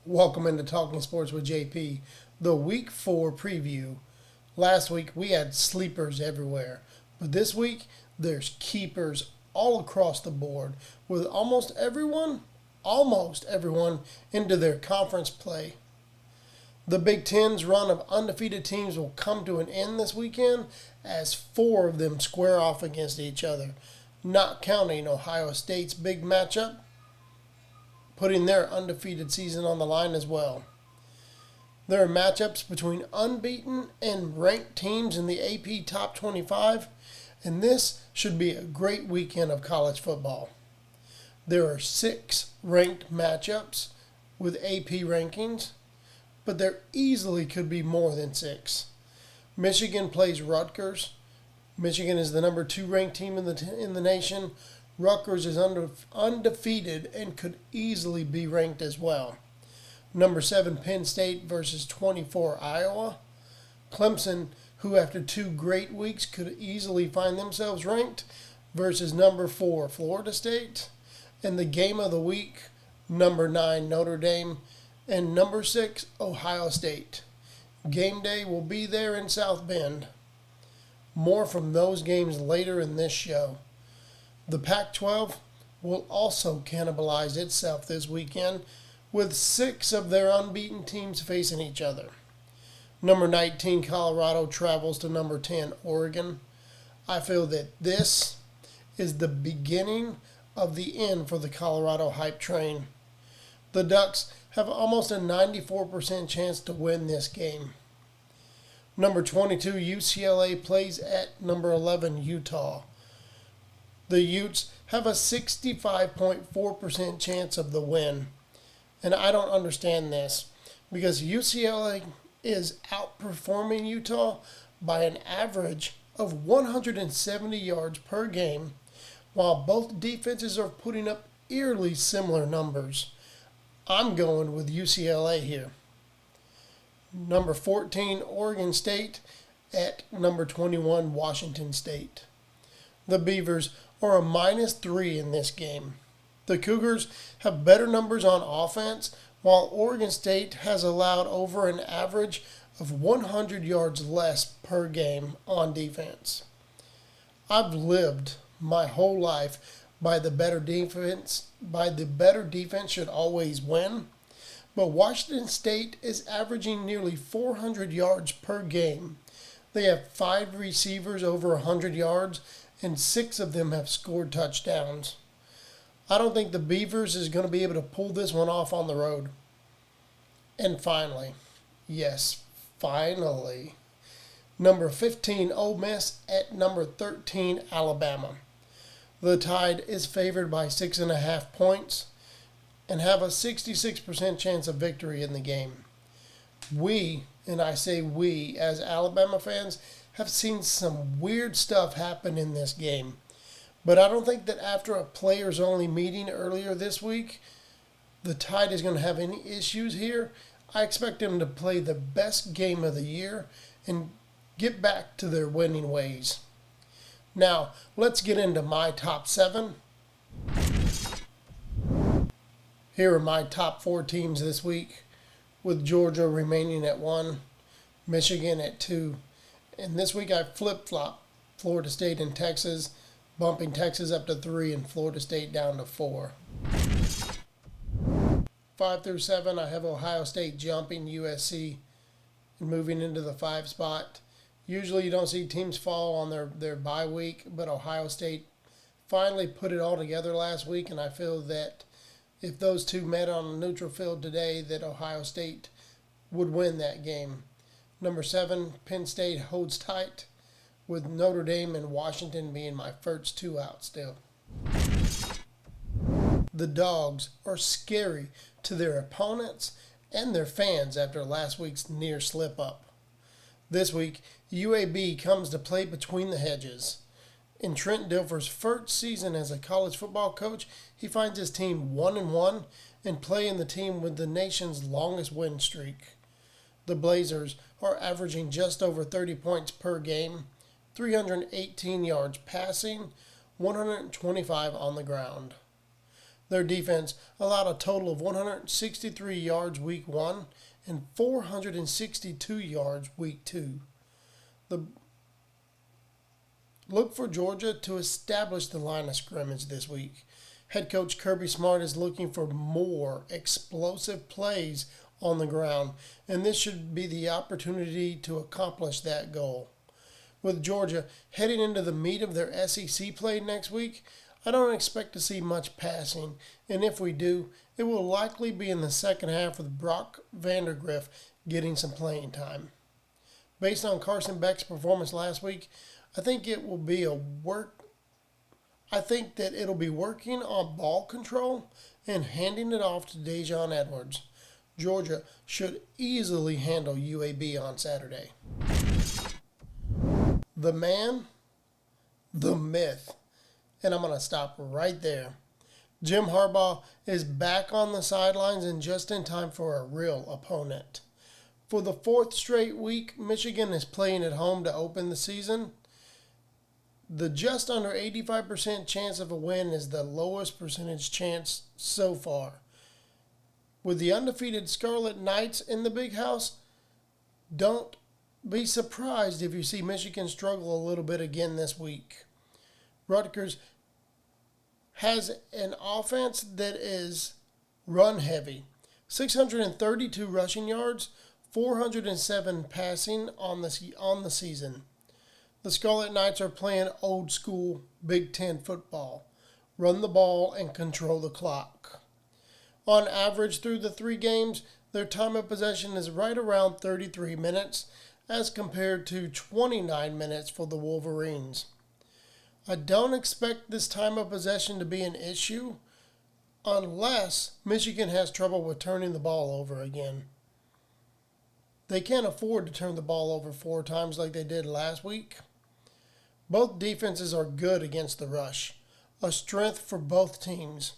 Welcome into Talking Sports with JP, the Week 4 preview. Last week we had sleepers everywhere, but this week there's keepers all across the board with almost everyone into their conference play. The Big Ten's run of undefeated teams will come to an end this weekend as 4 of them square off against each other, not counting Ohio State's big matchup, putting their undefeated season on the line as well. There are matchups between unbeaten and ranked teams in the AP Top 25, and this should be a great weekend of college football. There are 6 ranked matchups with AP rankings, but there easily could be more than 6. Michigan plays Rutgers. Michigan is the number 2 ranked team in the nation. Rutgers is undefeated and could easily be ranked as well. Number 7 Penn State versus 24 Iowa. Clemson, who after 2 great weeks could easily find themselves ranked, versus number 4 Florida State. And the game of the week, number 9 Notre Dame and number 6 Ohio State. Game day will be there in South Bend. More from those games later in this show. The Pac-12 will also cannibalize itself this weekend with 6 of their unbeaten teams facing each other. Number 19 Colorado travels to number 10 Oregon. I feel that this is the beginning of the end for the Colorado hype train. The Ducks have almost a 94% chance to win this game. Number 22 UCLA plays at number 11 Utah. The Utes have a 65.4% chance of the win. And I don't understand this because UCLA is outperforming Utah by an average of 170 yards per game, while both defenses are putting up eerily similar numbers. I'm going with UCLA here. Number 14 Oregon State at number 21 Washington State. The Beavers are a -3 in this game. The Cougars have better numbers on offense, while Oregon State has allowed over an average of 100 yards less per game on defense. I've lived my whole life by the better defense should always win, but Washington State is averaging nearly 400 yards per game. They have 5 receivers over 100 yards, and 6 of them have scored touchdowns. I don't think the Beavers is going to be able to pull this one off on the road. And finally, number 15 Ole Miss at number 13 Alabama. The Tide is favored by 6.5 points and have a 66% chance of victory in the game. We, and I say we as Alabama fans, have seen some weird stuff happen in this game. But I don't think that after a players-only meeting earlier this week, the Tide is going to have any issues here. I expect them to play the best game of the year and get back to their winning ways. Now, let's get into my top 7. Here are my top 4 teams this week, with Georgia remaining at 1, Michigan at 2, and this week I flip-flop Florida State and Texas, bumping Texas up to 3 and Florida State down to 4. 5 through 7, I have Ohio State jumping USC and moving into the 5 spot. Usually you don't see teams fall on their bye week, but Ohio State finally put it all together last week, and I feel that if those two met on a neutral field today, that Ohio State would win that game. Number 7, Penn State holds tight, with Notre Dame and Washington being my first 2 out still. The Dogs are scary to their opponents and their fans after last week's near slip-up. This week, UAB comes to play between the hedges. In Trent Dilfer's first season as a college football coach, he finds his team 1-1 and playing the team with the nation's longest win streak. The Blazers are averaging just over 30 points per game, 318 yards passing, 125 on the ground. Their defense allowed a total of 163 yards week 1 and 462 yards week 2. The Look for Georgia to establish the line of scrimmage this week. Head coach Kirby Smart is looking for more explosive plays on the ground, and this should be the opportunity to accomplish that goal. With Georgia heading into the meat of their SEC play next week, I don't expect to see much passing, and if we do, it will likely be in the second half with Brock Vandergriff getting some playing time. Based on Carson Beck's performance last week, I think that it'll be working on ball control and handing it off to Dejon Edwards. Georgia should easily handle UAB on Saturday. The man, the myth, and I'm going to stop right there. Jim Harbaugh is back on the sidelines and just in time for a real opponent. For the 4th straight week, Michigan is playing at home to open the season. The just under 85% chance of a win is the lowest percentage chance so far. With the undefeated Scarlet Knights in the big house, don't be surprised if you see Michigan struggle a little bit again this week. Rutgers has an offense that is run heavy. 632 rushing yards, 407 passing on the season. The Scarlet Knights are playing old school Big Ten football. Run the ball and control the clock. On average through the 3 games, their time of possession is right around 33 minutes as compared to 29 minutes for the Wolverines. I don't expect this time of possession to be an issue unless Michigan has trouble with turning the ball over again. They can't afford to turn the ball over 4 times like they did last week. Both defenses are good against the rush, a strength for both teams.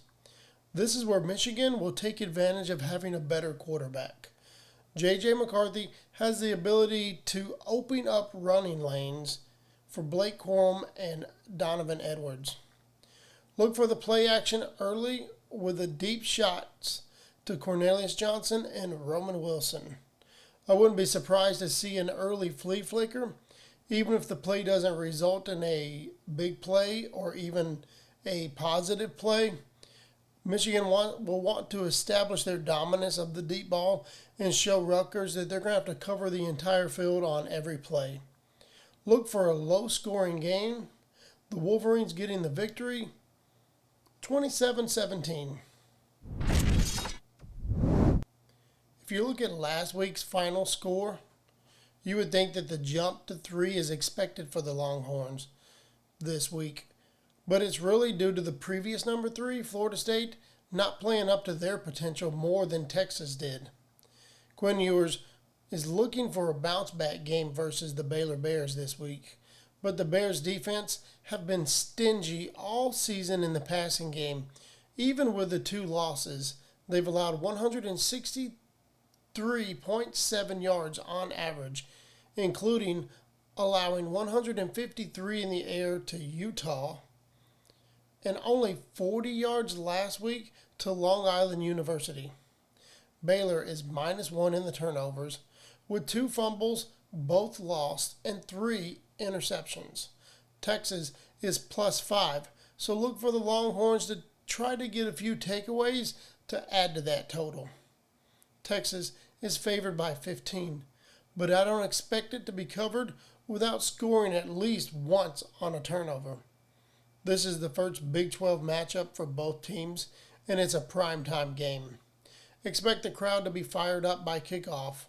This is where Michigan will take advantage of having a better quarterback. J.J. McCarthy has the ability to open up running lanes for Blake Corum and Donovan Edwards. Look for the play action early with the deep shots to Cornelius Johnson and Roman Wilson. I wouldn't be surprised to see an early flea flicker, even if the play doesn't result in a big play or even a positive play. Michigan will want to establish their dominance of the deep ball and show Rutgers that they're going to have to cover the entire field on every play. Look for a low-scoring game. The Wolverines getting the victory, 27-17. If you look at last week's final score, you would think that the jump to 3 is expected for the Longhorns this week. But it's really due to the previous number 3, Florida State, not playing up to their potential more than Texas did. Quinn Ewers is looking for a bounce-back game versus the Baylor Bears this week. But the Bears' defense have been stingy all season in the passing game. Even with the 2 losses, they've allowed 163.7 yards on average, including allowing 153 in the air to Utah and only 40 yards last week to Long Island University. Baylor is -1 in the turnovers, with 2 fumbles, both lost, and 3 interceptions. Texas is +5, so look for the Longhorns to try to get a few takeaways to add to that total. Texas is favored by 15, but I don't expect it to be covered without scoring at least once on a turnover. This is the first Big 12 matchup for both teams, and it's a primetime game. Expect the crowd to be fired up by kickoff,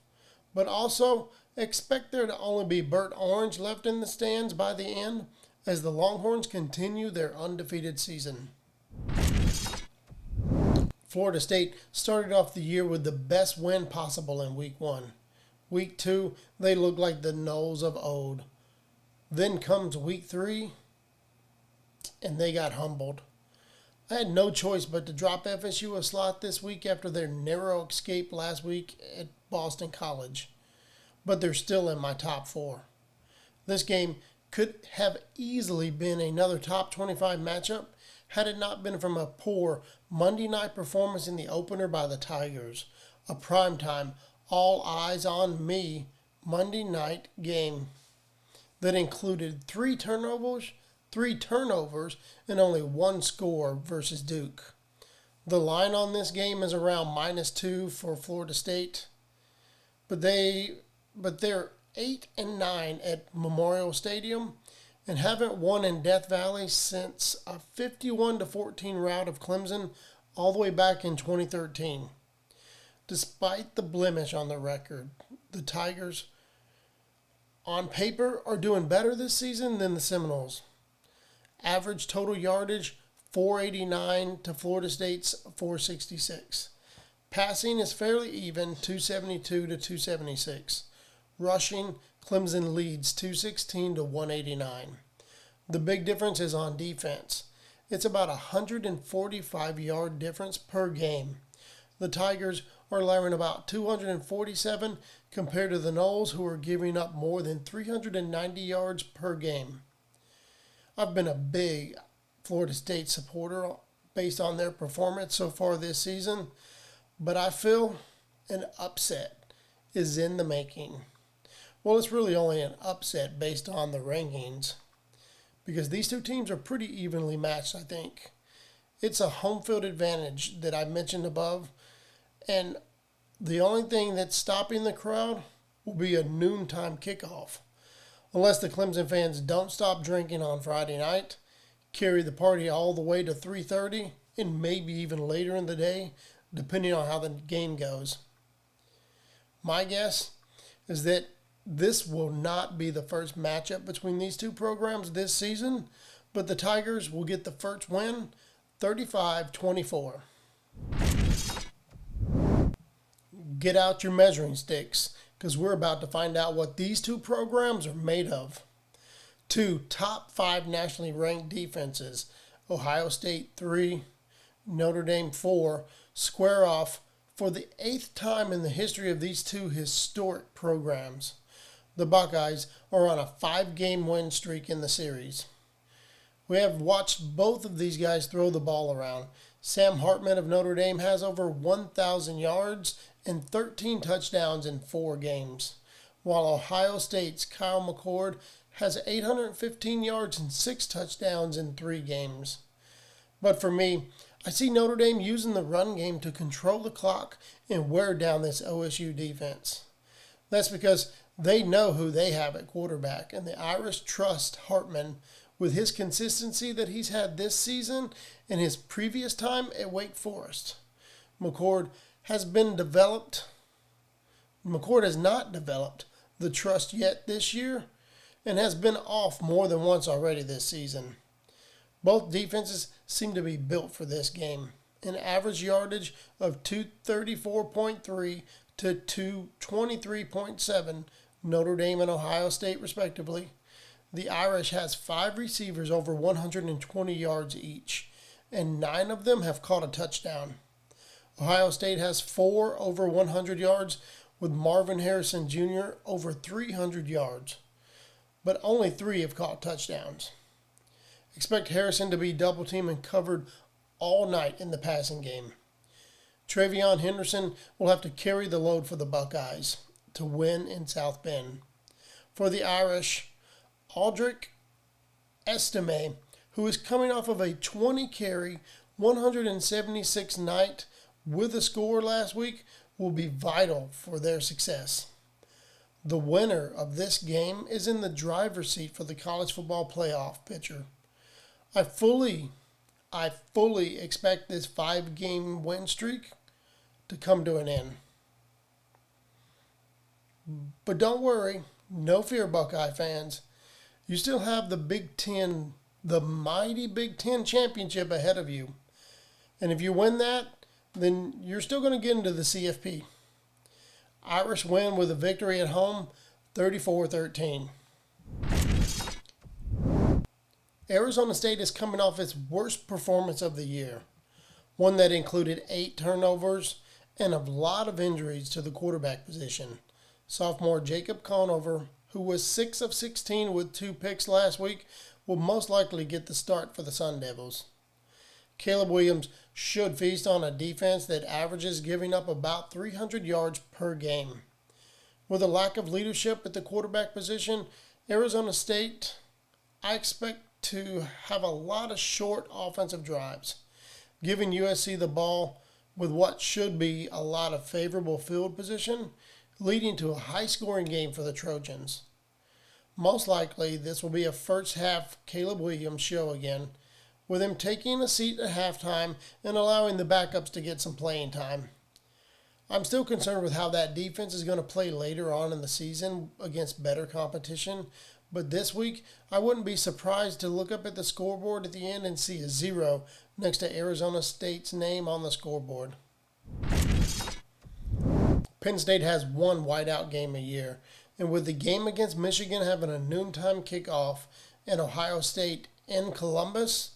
but also expect there to only be burnt orange left in the stands by the end as the Longhorns continue their undefeated season. Florida State started off the year with the best win possible in Week 1. Week 2, they look like the Noles of old. Then comes Week 3, and they got humbled. I had no choice but to drop FSU a slot this week after their narrow escape last week at Boston College. But they're still in my top 4. This game could have easily been another top 25 matchup had it not been from a poor Monday night performance in the opener by the Tigers, a primetime, all eyes on me Monday night game that included three turnovers, and only one score versus Duke. The line on this game is around -2 for Florida State, but they're 8-9 at Memorial Stadium and haven't won in Death Valley since a 51-14 rout of Clemson all the way back in 2013. Despite the blemish on the record, the Tigers on paper are doing better this season than the Seminoles. Average total yardage 489 to Florida State's 466. Passing is fairly even, 272 to 276. Rushing, Clemson leads 216 to 189. The big difference is on defense. It's about a 145-yard difference per game. The Tigers are allowing about 247 compared to the Noles, who are giving up more than 390 yards per game. I've been a big Florida State supporter based on their performance so far this season, but I feel an upset is in the making. Well, it's really only an upset based on the rankings, because these two teams are pretty evenly matched, I think. It's a home field advantage that I mentioned above, and the only thing that's stopping the crowd will be a noontime kickoff. Unless the Clemson fans don't stop drinking on Friday night, carry the party all the way to 3:30, and maybe even later in the day, depending on how the game goes. My guess is that this will not be the first matchup between these two programs this season, but the Tigers will get the first win, 35-24. Get out your measuring sticks, because we're about to find out what these two programs are made of. Two top 5 nationally ranked defenses, Ohio State 3, Notre Dame 4, square off for the 8th time in the history of these two historic programs. The Buckeyes are on a 5-game win streak in the series. We have watched both of these guys throw the ball around. Sam Hartman of Notre Dame has over 1,000 yards and 13 touchdowns in 4 games, while Ohio State's Kyle McCord has 815 yards and 6 touchdowns in 3 games. But for me, I see Notre Dame using the run game to control the clock and wear down this OSU defense. That's because they know who they have at quarterback, and the Irish trust Hartman with his consistency that he's had this season and his previous time at Wake Forest. McCord has not developed the trust yet this year and has been off more than once already this season. Both defenses seem to be built for this game. An average yardage of 234.3 to 223.7, Notre Dame and Ohio State respectively. The Irish has 5 receivers over 120 yards each, and 9 of them have caught a touchdown. Ohio State has 4 over 100 yards, with Marvin Harrison Jr. over 300 yards, but only 3 have caught touchdowns. Expect Harrison to be double-teamed and covered all night in the passing game. Travion Henderson will have to carry the load for the Buckeyes to win in South Bend. For the Irish, Aldrich Estime, who is coming off of a 20-carry, 176 night with a score last week, will be vital for their success. The winner of this game is in the driver's seat for the college football playoff picture. I fully expect this 5-game win streak to come to an end. But don't worry, no fear, Buckeye fans. You still have the Big Ten, the mighty Big Ten championship ahead of you. And if you win that, then you're still going to get into the CFP. Irish win with a victory at home, 34-13. Arizona State is coming off its worst performance of the year, one that included 8 turnovers and a lot of injuries to the quarterback position. Sophomore Jacob Conover, who was 6 of 16 with 2 picks last week, will most likely get the start for the Sun Devils. Caleb Williams should feast on a defense that averages giving up about 300 yards per game. With a lack of leadership at the quarterback position, Arizona State, I expect to have a lot of short offensive drives, giving USC the ball with what should be a lot of favorable field position, leading to a high-scoring game for the Trojans. Most likely, this will be a first-half Caleb Williams show again, with him taking a seat at halftime and allowing the backups to get some playing time. I'm still concerned with how that defense is going to play later on in the season against better competition, but this week, I wouldn't be surprised to look up at the scoreboard at the end and see a 0 next to Arizona State's name on the scoreboard. Penn State has one whiteout game a year, and with the game against Michigan having a noontime kickoff and Ohio State in Columbus,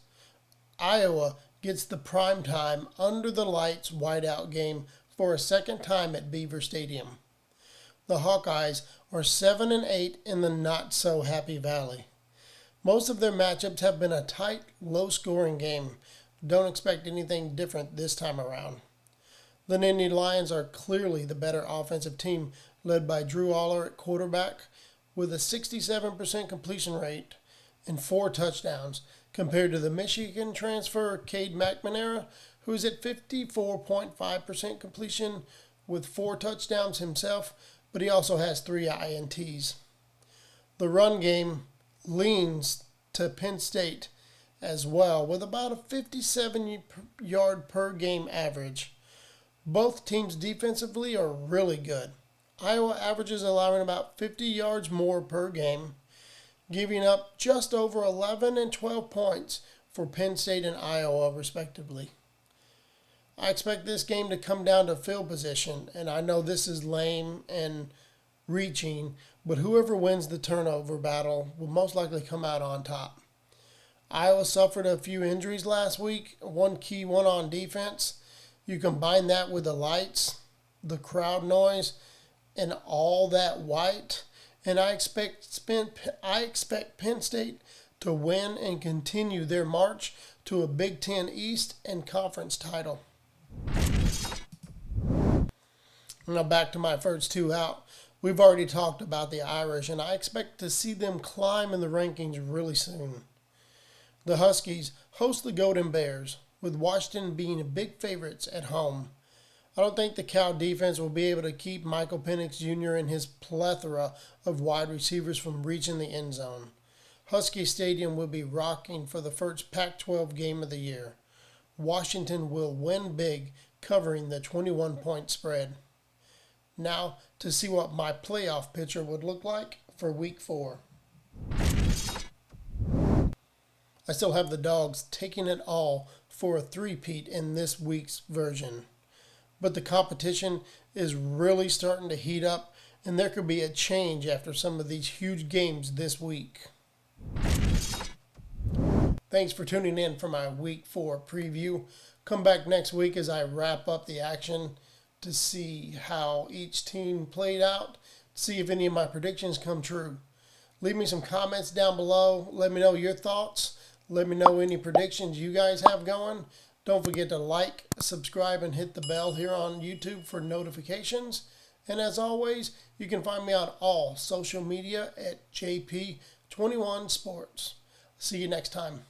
Iowa gets the primetime under the lights whiteout game for a second time at Beaver Stadium. The Hawkeyes are 7-8 in the not-so-happy Valley. Most of their matchups have been a tight, low-scoring game. Don't expect anything different this time around. The Nittany Lions are clearly the better offensive team, led by Drew Aller at quarterback, with a 67% completion rate and 4 touchdowns, compared to the Michigan transfer Cade McNamara, who is at 54.5% completion with 4 touchdowns himself, but he also has 3 INTs. The run game leans to Penn State as well, with about a 57-yard per game average. Both teams defensively are really good. Iowa averages allowing about 50 yards more per game, giving up just over 11 and 12 points for Penn State and Iowa, respectively. I expect this game to come down to field position, and I know this is lame and reaching, but whoever wins the turnover battle will most likely come out on top. Iowa suffered a few injuries last week, one key one on defense. You combine that with the lights, the crowd noise, and all that white, and I expect Penn State to win and continue their march to a Big Ten East and conference title. Now back to my first 2 out. We've already talked about the Irish, and I expect to see them climb in the rankings really soon. The Huskies host the Golden Bears, with Washington being big favorites at home. I don't think the Cal defense will be able to keep Michael Penix Jr. and his plethora of wide receivers from reaching the end zone. Husky Stadium will be rocking for the first Pac-12 game of the year. Washington will win big, covering the 21-point spread. Now, to see what my playoff picture would look like for Week 4. I still have the Dogs taking it all for a three-peat in this week's version. But the competition is really starting to heat up, and there could be a change after some of these huge games this week. Thanks for tuning in for my Week 4 preview. Come back next week as I wrap up the action to see how each team played out, see if any of my predictions come true. Leave me some comments down below. Let me know your thoughts. Let me know any predictions you guys have going. Don't forget to like, subscribe, and hit the bell here on YouTube for notifications. And as always, you can find me on all social media at JP21Sports. See you next time.